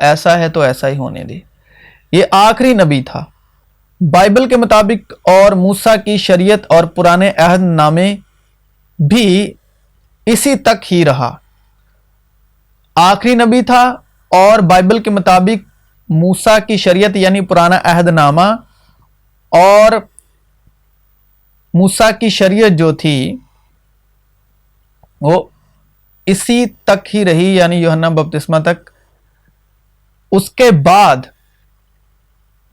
ایسا ہے تو ایسا ہی ہونے دے۔ یہ آخری نبی تھا بائبل کے مطابق، اور موسیٰ کی شریعت اور پرانے عہد نامے بھی اسی تک ہی رہا۔ آخری نبی تھا اور بائبل کے مطابق موسیٰ کی شریعت یعنی پرانا عہد نامہ اور موسیٰ کی شریعت جو تھی وہ اسی تک ہی رہی، یعنی یوحنا بپتسمہ تک۔ اس کے بعد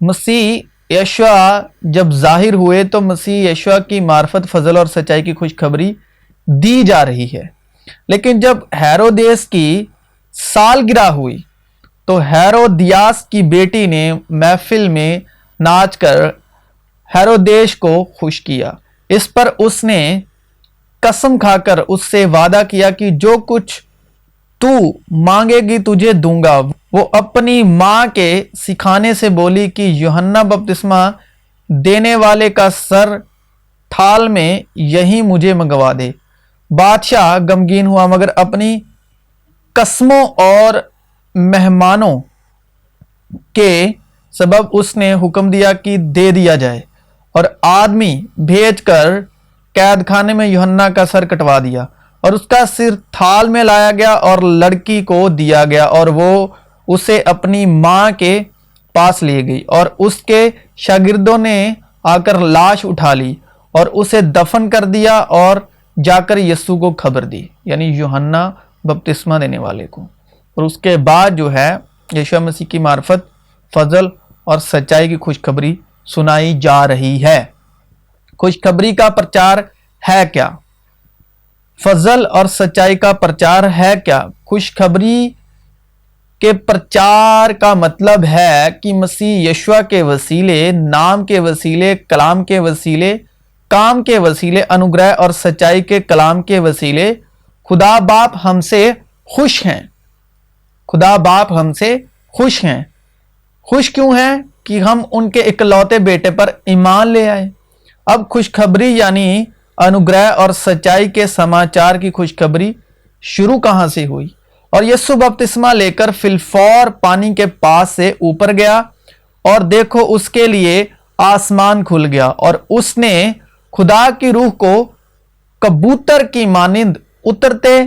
مسیح یشوع جب ظاہر ہوئے تو مسیح یشوع کی معرفت، فضل اور سچائی کی خوشخبری دی جا رہی ہے۔ لیکن جب ہیرودیس کی سالگرہ ہوئی تو ہیرودیاس کی بیٹی نے محفل میں ناچ کر ہیرودیس کو خوش کیا۔ اس پر اس نے قسم کھا کر اس سے وعدہ کیا کہ جو کچھ تو مانگے گی تجھے دوں گا۔ وہ اپنی ماں کے سکھانے سے بولی کہ یوحنا بپتسمہ دینے والے کا سر تھال میں یہیں مجھے منگوا دے۔ بادشاہ غمگین ہوا، مگر اپنی قسموں اور مہمانوں کے سبب اس نے حکم دیا کہ دے دیا جائے، اور آدمی بھیج کر قید خانے میں یوحنا کا سر کٹوا دیا، اور اس کا سر تھال میں لایا گیا اور لڑکی کو دیا گیا، اور وہ اسے اپنی ماں کے پاس لے گئی، اور اس کے شاگردوں نے آ کر لاش اٹھا لی اور اسے دفن کر دیا، اور جا کر یسوع کو خبر دی، یعنی یوحنا بپتسمہ دینے والے کو۔ اور اس کے بعد جو ہے یشوع مسیح کی معرفت، فضل اور سچائی کی خوشخبری سنائی جا رہی ہے۔ خوشخبری کا پرچار ہے کیا؟ فضل اور سچائی کا پرچار ہے کیا؟ خوشخبری کے پرچار کا مطلب ہے کہ مسیح یشوع کے وسیلے، نام کے وسیلے، کلام کے وسیلے، کام کے وسیلے، انوگرہ اور سچائی کے کلام کے وسیلے خدا باپ ہم سے خوش ہیں۔ خدا باپ ہم سے خوش ہیں۔ خوش کیوں ہیں؟ کہ ہم ان کے اکلوتے بیٹے پر ایمان لے آئے۔ اب خوشخبری یعنی انوگرہ اور سچائی کے سماچار کی خوشخبری شروع کہاں سے ہوئی؟ اور یسوع بپتسمہ لے کر فی الفور پانی کے پاس سے اوپر گیا، اور دیکھو اس کے لیے آسمان کھل گیا، اور اس نے خدا کی روح کو کبوتر کی مانند اترتے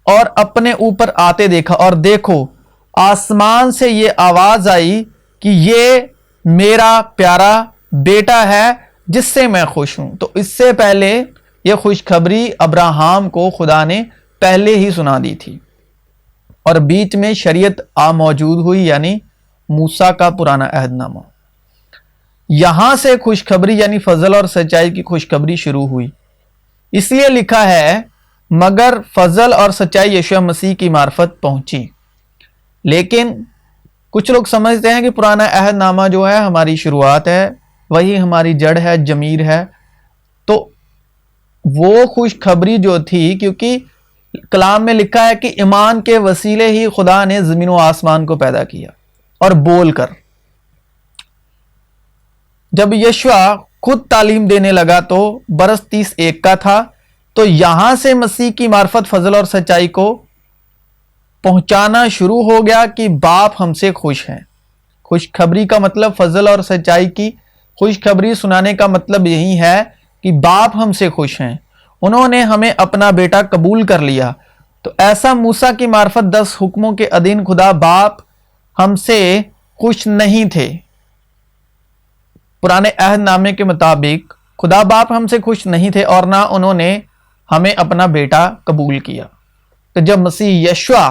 اور اپنے اوپر آتے دیکھا، اور دیکھو آسمان سے یہ آواز آئی کہ یہ میرا پیارا بیٹا ہے جس سے میں خوش ہوں۔ تو اس سے پہلے یہ خوشخبری ابراہیم کو خدا نے پہلے ہی سنا دی تھی، اور بیچ میں شریعت موجود ہوئی، یعنی موسیٰ کا پرانا عہد نامہ۔ یہاں سے خوشخبری یعنی فضل اور سچائی کی خوشخبری شروع ہوئی۔ اس لیے لکھا ہے مگر فضل اور سچائی یشوع مسیح کی معرفت پہنچی۔ لیکن کچھ لوگ سمجھتے ہیں کہ پرانا عہد نامہ جو ہے ہماری شروعات ہے، وہی ہماری جڑ ہے، جمیر ہے۔ تو وہ خوشخبری جو تھی، کیونکہ کلام میں لکھا ہے کہ ایمان کے وسیلے ہی خدا نے زمین و آسمان کو پیدا کیا، اور بول کر۔ جب یشوع خود تعلیم دینے لگا تو برس 30 کا تھا، تو یہاں سے مسیح کی معرفت، فضل اور سچائی کو پہنچانا شروع ہو گیا کہ باپ ہم سے خوش ہیں۔ خوشخبری کا مطلب، فضل اور سچائی کی خوشخبری سنانے کا مطلب یہی ہے کہ باپ ہم سے خوش ہیں، انہوں نے ہمیں اپنا بیٹا قبول کر لیا۔ تو ایسا موسیٰ کی معرفت 10 حکموں کے ادھین خدا باپ ہم سے خوش نہیں تھے۔ پرانے عہد نامے کے مطابق خدا باپ ہم سے خوش نہیں تھے، اور نہ انہوں نے ہمیں اپنا بیٹا قبول کیا۔ تو جب مسیح یشوع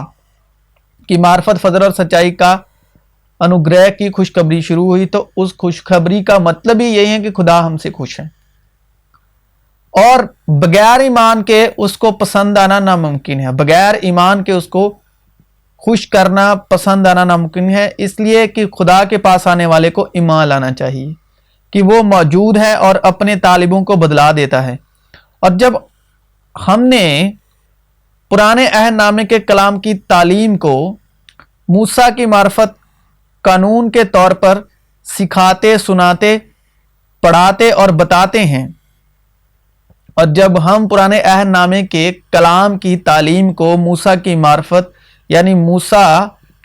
کی معرفت، فضل اور سچائی کا انوگرہ کی خوشخبری شروع ہوئی، تو اس خوشخبری کا مطلب ہی یہی ہے کہ خدا ہم سے خوش ہے، اور بغیر ایمان کے اس کو پسند آنا ناممکن ہے۔ بغیر ایمان کے اس کو خوش کرنا، پسند آنا ناممکن ہے، اس لیے کہ خدا کے پاس آنے والے کو ایمان لانا چاہیے کہ وہ موجود ہے اور اپنے طالبوں کو بدلا دیتا ہے۔ اور جب ہم نے پرانے عہد نامے کے کلام کی تعلیم کو موسیٰ کی معرفت قانون کے طور پر سکھاتے، سناتے، پڑھاتے اور بتاتے ہیں، اور جب ہم پرانے عہد نامے کے کلام کی تعلیم کو موسیٰ کی معرفت یعنی موسیٰ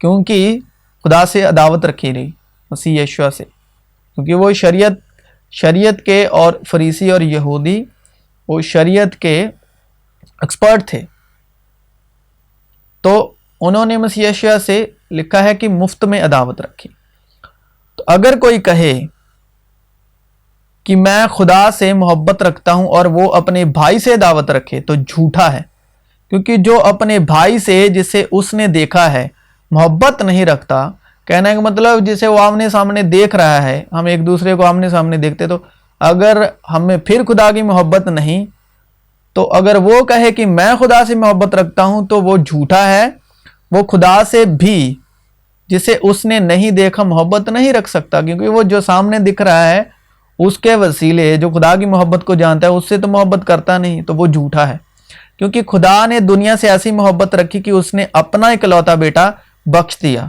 کیونکہ خدا سے عداوت رکھی رہی مسیح یشوع سے، کیونکہ وہ شریعت کے، اور فریسی اور یہودی وہ شریعت کے ایکسپرٹ تھے، تو انہوں نے مسیح یشوع سے لکھا ہے کہ مفت میں عداوت رکھی۔ تو اگر کوئی کہے کہ میں خدا سے محبت رکھتا ہوں اور وہ اپنے بھائی سے عداوت رکھے تو جھوٹا ہے، کیونکہ جو اپنے بھائی سے جسے اس نے دیکھا ہے محبت نہیں رکھتا، کہنے کا مطلب جسے وہ آمنے سامنے دیکھ رہا ہے، ہم ایک دوسرے کو آمنے سامنے دیکھتے، تو اگر ہمیں پھر خدا کی محبت نہیں، تو اگر وہ کہے کہ میں خدا سے محبت رکھتا ہوں تو وہ جھوٹا ہے، وہ خدا سے بھی جسے اس نے نہیں دیکھا محبت نہیں رکھ سکتا، کیونکہ وہ جو سامنے دکھ رہا ہے اس کے وسیلے جو خدا کی محبت کو جانتا ہے اس سے تو محبت کرتا نہیں، تو وہ جھوٹا ہے، کیونکہ خدا نے دنیا سے ایسی محبت رکھی کہ اس نے اپنا اکلوتا بیٹا بخش دیا،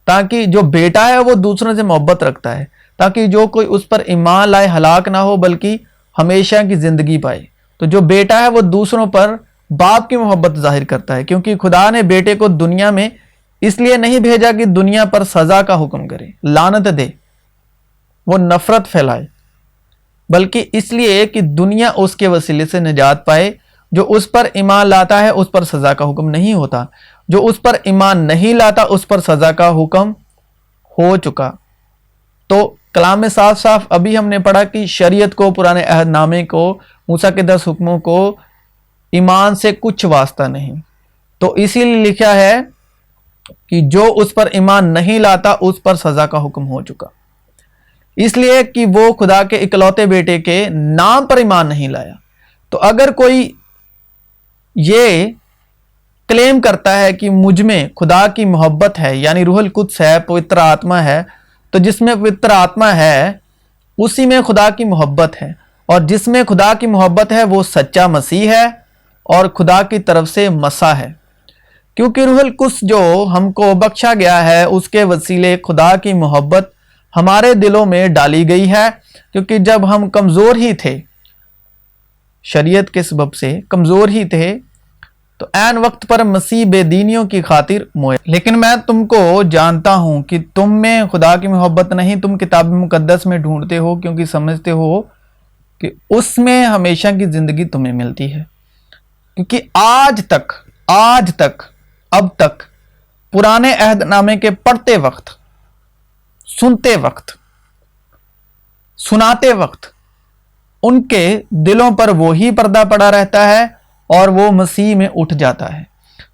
تاکہ جو بیٹا ہے وہ دوسروں سے محبت رکھتا ہے، تاکہ جو کوئی اس پر ایمان لائے ہلاک نہ ہو بلکہ ہمیشہ کی زندگی پائے۔ تو جو بیٹا ہے وہ دوسروں پر باپ کی محبت ظاہر کرتا ہے، کیونکہ خدا نے بیٹے کو دنیا میں اس لیے نہیں بھیجا کہ دنیا پر سزا کا حکم کرے، لعنت دے، وہ نفرت پھیلائے، بلکہ اس لیے کہ دنیا اس کے وسیلے سے نجات پائے۔ جو اس پر ایمان لاتا ہے اس پر سزا کا حکم نہیں ہوتا، جو اس پر ایمان نہیں لاتا اس پر سزا کا حکم ہو چکا۔ تو کلام میں صاف صاف ابھی ہم نے پڑھا کہ شریعت کو، پرانے عہد نامے کو، موسیٰ کے 10 حکموں کو ایمان سے کچھ واسطہ نہیں، تو اسی لیے لکھا ہے کہ جو اس پر ایمان نہیں لاتا اس پر سزا کا حکم ہو چکا، اس لیے کہ وہ خدا کے اکلوتے بیٹے کے نام پر ایمان نہیں لایا۔ تو اگر کوئی یہ کلیم کرتا ہے کہ مجھ میں خدا کی محبت ہے، یعنی روح القدس ہے، پوتر آتما ہے، تو جس میں پوتر آتما ہے اسی میں خدا کی محبت ہے، اور جس میں خدا کی محبت ہے وہ سچا مسیح ہے اور خدا کی طرف سے مسیح ہے، کیونکہ روح القدس جو ہم کو بخشا گیا ہے اس کے وسیلے خدا کی محبت ہمارے دلوں میں ڈالی گئی ہے، کیونکہ جب ہم کمزور ہی تھے، شریعت کے سبب سے کمزور ہی تھے، تو عین وقت پر مسیح بے دینیوں کی خاطر موئے۔ لیکن میں تم کو جانتا ہوں کہ تم میں خدا کی محبت نہیں، تم کتاب مقدس میں ڈھونڈتے ہو کیونکہ سمجھتے ہو کہ اس میں ہمیشہ کی زندگی تمہیں ملتی ہے، کیونکہ آج تک اب تک پرانے عہد نامے کے پڑھتے وقت، سنتے وقت، سناتے وقت ان کے دلوں پر وہی پردہ پڑا رہتا ہے اور وہ مسیح میں اٹھ جاتا ہے،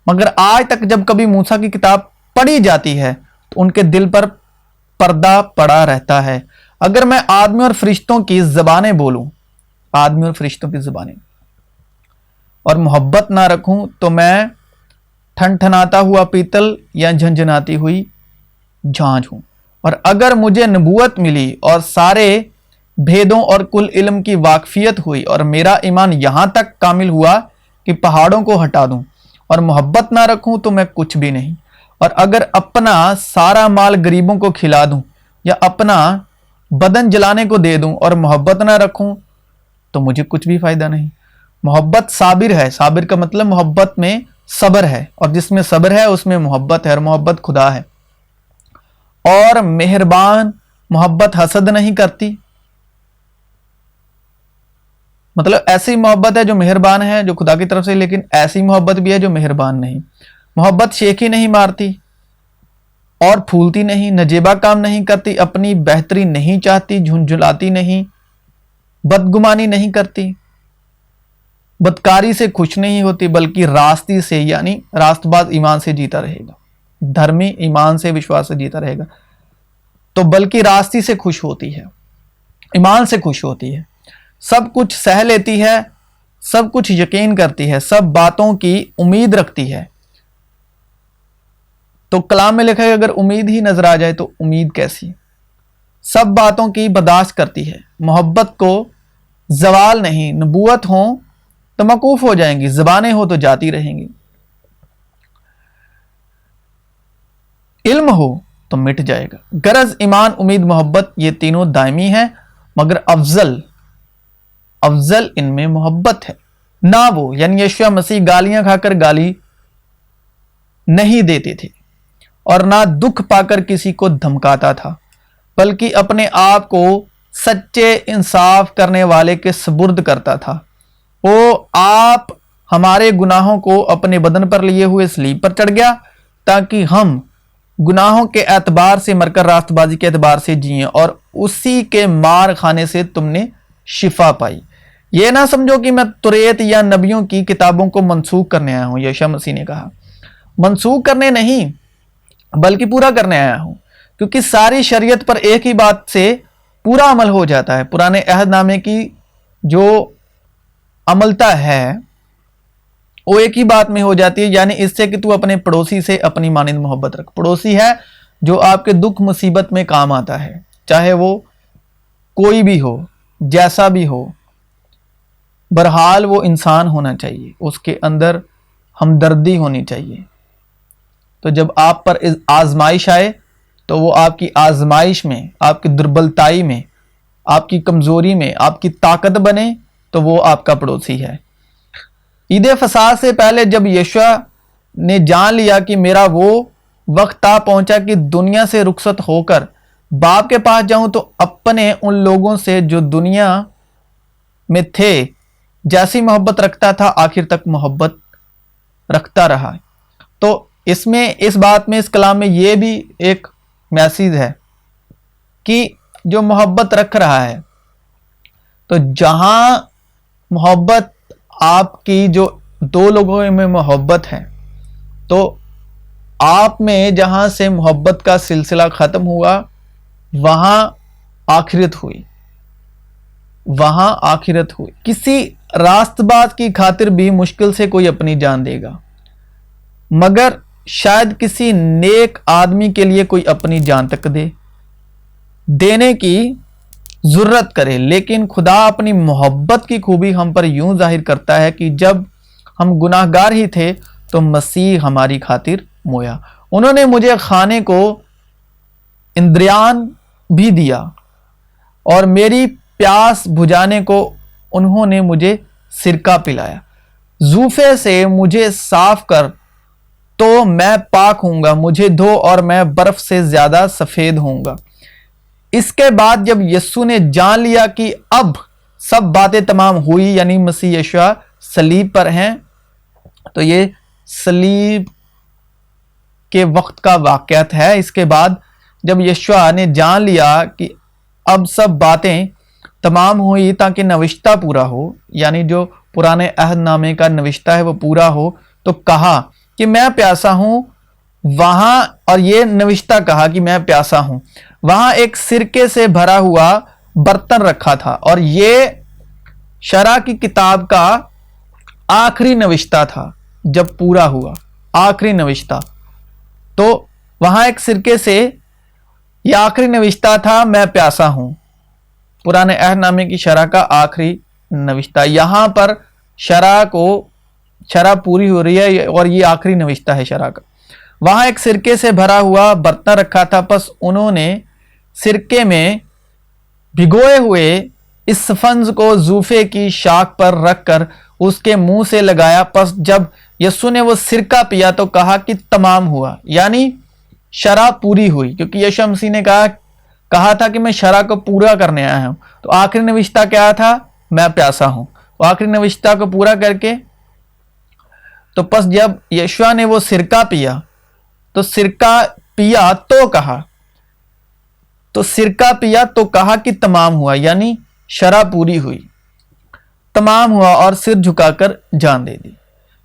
مگر آج تک جب کبھی موسیٰ کی کتاب پڑھی جاتی ہے تو ان کے دل پر پردہ پڑا رہتا ہے۔ اگر میں آدمی اور فرشتوں کی زبانیں بولوں، آدمی اور فرشتوں کی زبانیں، اور محبت نہ رکھوں تو میں ٹھنٹھناتا ہوا پیتل یا جھنجھناتی ہوئی جھانجھ ہوں، اور اگر مجھے نبوت ملی اور سارے بھیدوں اور کل علم کی واقفیت ہوئی اور میرا ایمان یہاں تک کامل ہوا کہ پہاڑوں کو ہٹا دوں اور محبت نہ رکھوں تو میں کچھ بھی نہیں، اور اگر اپنا سارا مال غریبوں کو کھلا دوں یا اپنا بدن جلانے کو دے دوں اور محبت نہ رکھوں تو مجھے کچھ بھی فائدہ نہیں۔ محبت صابر ہے، صابر کا مطلب محبت میں صبر ہے، اور جس میں صبر ہے اس میں محبت ہے، اور محبت خدا ہے۔ اور مہربان، محبت حسد نہیں کرتی، مطلب ایسی محبت ہے جو مہربان ہے، جو خدا کی طرف سے، لیکن ایسی محبت بھی ہے جو مہربان نہیں۔ محبت شیخی نہیں مارتی اور پھولتی نہیں، نجیبہ کام نہیں کرتی، اپنی بہتری نہیں چاہتی، جھنجھلاتی نہیں، بدگمانی نہیں کرتی، بدکاری سے خوش نہیں ہوتی، بلکہ راستی سے، یعنی راست باز ایمان سے جیتا رہے گا، دھرمی ایمان سے، وشواس سے جیتا رہے گا، تو بلکہ راستی سے خوش ہوتی ہے، ایمان سے خوش ہوتی ہے، سب کچھ سہ لیتی ہے، سب کچھ یقین کرتی ہے، سب باتوں کی امید رکھتی ہے۔ تو کلام میں لکھا ہے اگر امید ہی نظر آ جائے تو امید کیسی؟ سب باتوں کی برداشت کرتی ہے، محبت کو زوال نہیں، نبوت ہو تو موقوف ہو جائیں گی، زبانیں ہو تو جاتی رہیں گی، علم ہو تو مٹ جائے گا، غرض ایمان، امید، محبت یہ تینوں دائمی ہیں، مگر افضل ان میں محبت ہے۔ نہ وہ یعنی یشوع مسیح گالیاں کھا کر گالی نہیں دیتے تھے اور نہ دکھ پا کر کسی کو دھمکاتا تھا، بلکہ اپنے آپ کو سچے انصاف کرنے والے کے سپرد کرتا تھا۔ وہ آپ ہمارے گناہوں کو اپنے بدن پر لیے ہوئے صلیب پر چڑھ گیا تاکہ ہم گناہوں کے اعتبار سے مر کر راست بازی کے اعتبار سے جئیں، اور اسی کے مار کھانے سے تم نے شفا پائی۔ یہ نہ سمجھو کہ میں توریت یا نبیوں کی کتابوں کو منسوخ کرنے آیا ہوں، یشوع مسیح نے کہا۔ منسوخ کرنے نہیں بلکہ پورا کرنے آیا ہوں، کیونکہ ساری شریعت پر ایک ہی بات سے پورا عمل ہو جاتا ہے۔ پرانے عہد نامے کی جو عملتا ہے وہ ایک ہی بات میں ہو جاتی ہے، یعنی اس سے کہ تو اپنے پڑوسی سے اپنی مانند محبت رکھ۔ پڑوسی ہے جو آپ کے دکھ مصیبت میں کام آتا ہے، چاہے وہ کوئی بھی ہو، جیسا بھی ہو، بہرحال وہ انسان ہونا چاہیے، اس کے اندر ہمدردی ہونی چاہیے۔ تو جب آپ پر آزمائش آئے تو وہ آپ کی آزمائش میں، آپ کی دربلتائی میں، آپ کی کمزوری میں آپ کی طاقت بنے، تو وہ آپ کا پڑوسی ہے۔ عید فصح سے پہلے جب یشوع نے جان لیا کہ میرا وہ وقت آ پہنچا کہ دنیا سے رخصت ہو کر باپ کے پاس جاؤں، تو اپنے ان لوگوں سے جو دنیا میں تھے جیسی محبت رکھتا تھا آخر تک محبت رکھتا رہا۔ تو اس بات میں، اس کلام میں یہ بھی ایک میسیج ہے کہ جو محبت رکھ رہا ہے، تو جہاں محبت آپ کی، جو دو لوگوں میں محبت ہے، تو آپ میں جہاں سے محبت کا سلسلہ ختم ہوا وہاں آخرت ہوئی، وہاں آخرت ہوئی۔ کسی راست باز کی خاطر بھی مشکل سے کوئی اپنی جان دے گا، مگر شاید کسی نیک آدمی کے لیے کوئی اپنی جان تک دینے کی ضرورت کرے۔ لیکن خدا اپنی محبت کی خوبی ہم پر یوں ظاہر کرتا ہے کہ جب ہم گناہ گار ہی تھے تو مسیح ہماری خاطر مویا۔ انہوں نے مجھے کھانے کو اندریان بھی دیا، اور میری پیاس بجھانے کو انہوں نے مجھے سرکہ پلایا۔ زوفے سے مجھے صاف کر تو میں پاک ہوں گا، مجھے دھو اور میں برف سے زیادہ سفید ہوں گا۔ اس کے بعد جب یسوع نے جان لیا کہ اب سب باتیں تمام ہوئی، یعنی مسیح یشوع صلیب پر ہیں، تو یہ صلیب کے وقت کا واقعات ہے۔ اس کے بعد جب یشوع نے جان لیا کہ اب سب باتیں تمام ہوئی تاکہ نوشتہ پورا ہو، یعنی جو پرانے عہد نامے کا نوشتہ ہے وہ پورا ہو، تو کہا کہ میں پیاسا ہوں وہاں، اور یہ نوشتہ کہا کہ میں پیاسا ہوں۔ وہاں ایک سرکے سے بھرا ہوا برتن رکھا تھا، اور یہ شرع کی کتاب کا آخری نوشتہ تھا جب پورا ہوا، آخری نوشتہ۔ تو وہاں ایک سرکے سے یہ آخری نوشتہ تھا، میں پیاسا ہوں، پرانے عہد نامے کی شرع کا آخری نوشتہ۔ یہاں پر شرع پوری ہو رہی ہے اور یہ آخری نوشتہ ہے شرع کا۔ وہاں ایک سرکے سے بھرا ہوا برتن رکھا تھا، پس انہوں نے سرکے میں بھگوئے ہوئے اسفنج کو زوفے کی شاخ پر رکھ کر اس کے منہ سے لگایا۔ پس جب یسوع نے وہ سرکہ پیا تو کہا کہ تمام ہوا، یعنی شرع پوری ہوئی، کیونکہ یشوع مسیح نے کہا تھا کہ میں شرع کو پورا کرنے آیا ہوں۔ تو آخری نوشتہ کیا تھا؟ میں پیاسا ہوں۔ وہ آخری نوشتہ کو پورا کر کے تو پس جب یشوع نے وہ سرکہ پیا تو سرکہ پیا تو کہا کہ تمام ہوا، یعنی شرع پوری ہوئی، تمام ہوا، اور سر جھکا کر جان دے دی۔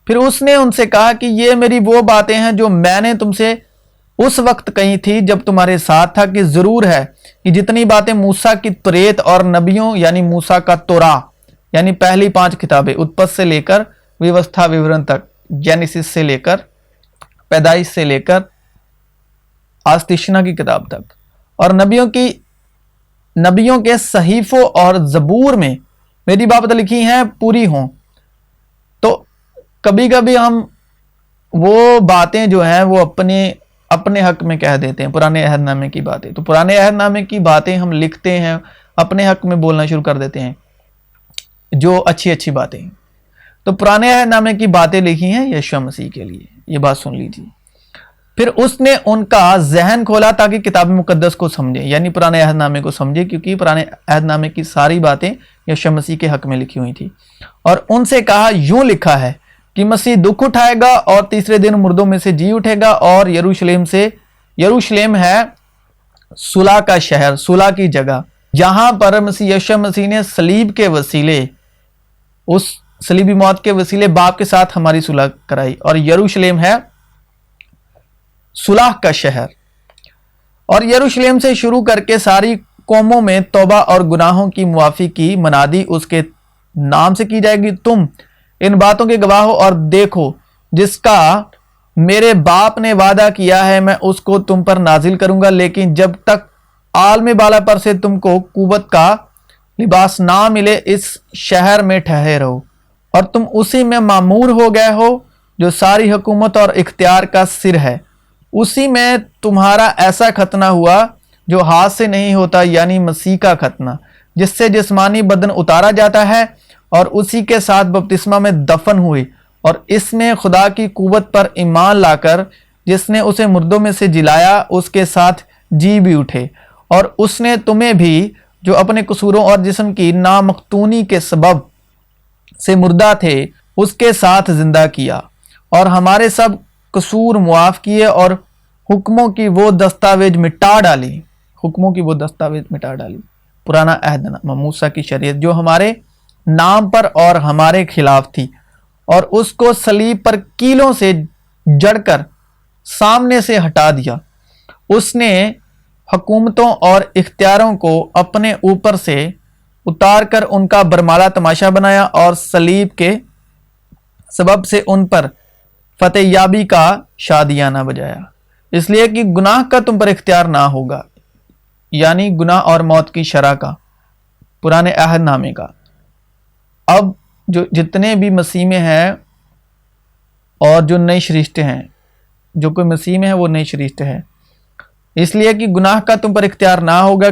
پھر اس نے ان سے کہا کہ یہ میری وہ باتیں ہیں جو میں نے تم سے اس وقت کہی تھی جب تمہارے ساتھ تھا، کہ ضرور ہے کہ جتنی باتیں موسیٰ کی توریت اور نبیوں، یعنی موسیٰ کا توراہ، یعنی پہلی 5 کتابیں، اتپت سے لے کر ویوستھا وورن تک، جینیسس سے لے کر، پیدائش سے لے کر آستشنا کی کتاب تک، اور نبیوں کے صحیفوں اور زبور میں میری باتیں لکھی ہیں پوری ہوں۔ تو کبھی کبھی ہم وہ باتیں جو ہیں وہ اپنے حق میں کہہ دیتے ہیں، پرانے عہد نامے کی باتیں، تو پرانے عہد نامے کی باتیں ہم لکھتے ہیں، اپنے حق میں بولنا شروع کر دیتے ہیں، جو اچھی باتیں۔ تو پرانے عہد نامے کی باتیں لکھی ہیں یشوع مسیح کے لیے، یہ بات سن لیجیے۔ پھر اس نے ان کا ذہن کھولا تاکہ کتاب مقدس کو سمجھے، یعنی پرانے عہد نامے کو سمجھے، کیونکہ پرانے عہد نامے کی ساری باتیں یشوع مسیح کے حق میں لکھی ہوئی تھی۔ اور ان سے کہا، یوں لکھا ہے کہ مسیح دکھ اٹھائے گا اور تیسرے دن مردوں میں سے جی اٹھے گا، اور یروشلم ہے صلح کا شہر، صلح کی جگہ، جہاں پر یشوع مسیح نے صلیب کے وسیلے، اس صلیبی موت کے وسیلے باپ کے ساتھ ہماری صلح کرائی، اور یروشلم ہے صلح کا شہر۔ اور یروشلم سے شروع کر کے ساری قوموں میں توبہ اور گناہوں کی معافی کی منادی اس کے نام سے کی جائے گی۔ تم ان باتوں کے گواہ ہو، اور دیکھو جس کا میرے باپ نے وعدہ کیا ہے میں اس کو تم پر نازل کروں گا، لیکن جب تک عالم بالا پر سے تم کو قوت کا لباس نہ ملے اس شہر میں ٹھہرے رہو، اور تم اسی میں معمور ہو گئے ہو جو ساری حکومت اور اختیار کا سر ہے۔ اسی میں تمہارا ایسا ختنہ ہوا جو ہاتھ سے نہیں ہوتا، یعنی مسیح کا ختنہ، جس سے جسمانی بدن اتارا جاتا ہے، اور اسی کے ساتھ بپتسمہ میں دفن ہوئے، اور اس میں خدا کی قوت پر ایمان لا کر جس نے اسے مردوں میں سے جلایا اس کے ساتھ جی بھی اٹھے، اور اس نے تمہیں بھی جو اپنے قصوروں اور جسم کی نامختونی کے سبب سے مردہ تھے اس کے ساتھ زندہ کیا، اور ہمارے سب قصور معاف کیے، اور حکموں کی وہ دستاویز مٹا ڈالی، پرانا عہد نامہ موسیٰ کی شریعت جو ہمارے نام پر اور ہمارے خلاف تھی، اور اس کو صلیب پر کیلوں سے جڑ کر سامنے سے ہٹا دیا۔ اس نے حکومتوں اور اختیاروں کو اپنے اوپر سے اتار کر ان کا برمالا تماشا بنایا، اور صلیب کے سبب سے ان پر فتح یابی کا شادیانہ بجایا، اس لیے کہ گناہ کا تم پر اختیار نہ ہوگا، یعنی گناہ اور موت کی شرح کا، پرانے عہد نامے کا۔ اب جو جتنے بھی مسیح میں ہیں اور جو نئی شریشتیں ہیں، جو کوئی مسیح میں ہے وہ نئی شریشت ہے، اس لیے کہ گناہ کا تم پر اختیار نہ ہوگا،